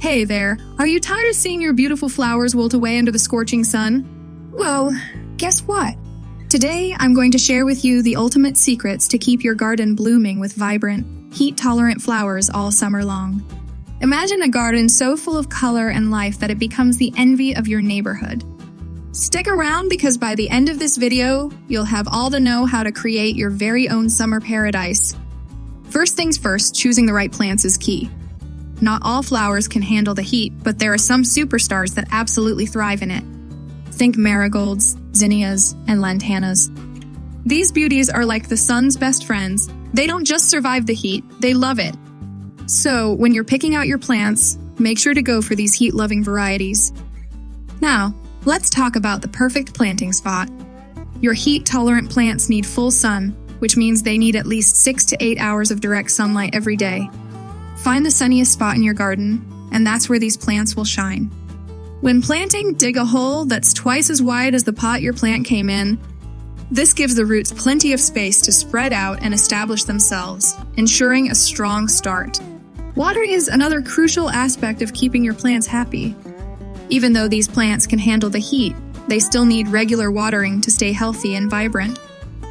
Hey there, are you tired of seeing your beautiful flowers wilt away under the scorching sun? Well, guess what? Today, I'm going to share with you the ultimate secrets to keep your garden blooming with vibrant, heat-tolerant flowers all summer long. Imagine a garden so full of color and life that it becomes the envy of your neighborhood. Stick around because by the end of this video, you'll have all the know-how to create your very own summer paradise. First things first, choosing the right plants is key. Not all flowers can handle the heat, but there are some superstars that absolutely thrive in it. Think marigolds, zinnias, and lantanas. These beauties are like the sun's best friends. They don't just survive the heat, they love it. So, when you're picking out your plants, make sure to go for these heat-loving varieties. Now, let's talk about the perfect planting spot. Your heat-tolerant plants need full sun, which means they need at least 6 to 8 hours of direct sunlight every day. Find the sunniest spot in your garden, and that's where these plants will shine. When planting, dig a hole that's twice as wide as the pot your plant came in. This gives the roots plenty of space to spread out and establish themselves, ensuring a strong start. Watering is another crucial aspect of keeping your plants happy. Even though these plants can handle the heat, they still need regular watering to stay healthy and vibrant.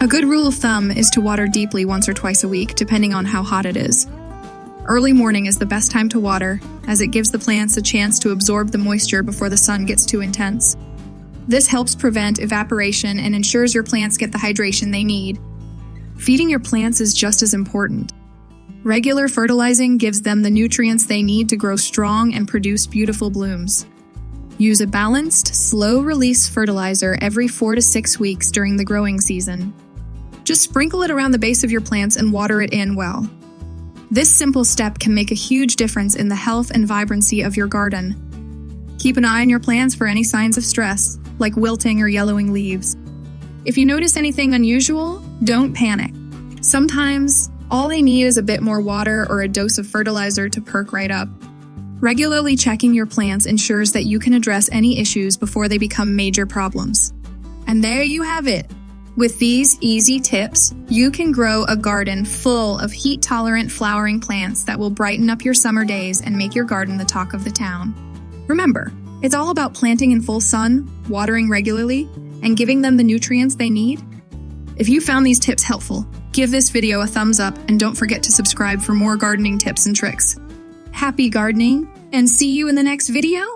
A good rule of thumb is to water deeply once or twice a week, depending on how hot it is. Early morning is the best time to water, as it gives the plants a chance to absorb the moisture before the sun gets too intense. This helps prevent evaporation and ensures your plants get the hydration they need. Feeding your plants is just as important. Regular fertilizing gives them the nutrients they need to grow strong and produce beautiful blooms. Use a balanced, slow-release fertilizer every 4 to 6 weeks during the growing season. Just sprinkle it around the base of your plants and water it in well. This simple step can make a huge difference in the health and vibrancy of your garden. Keep an eye on your plants for any signs of stress, like wilting or yellowing leaves. If you notice anything unusual, don't panic. Sometimes, all they need is a bit more water or a dose of fertilizer to perk right up. Regularly checking your plants ensures that you can address any issues before they become major problems. And there you have it. With these easy tips, you can grow a garden full of heat-tolerant flowering plants that will brighten up your summer days and make your garden the talk of the town. Remember, it's all about planting in full sun, watering regularly, and giving them the nutrients they need. If you found these tips helpful, give this video a thumbs up and don't forget to subscribe for more gardening tips and tricks. Happy gardening, and see you in the next video!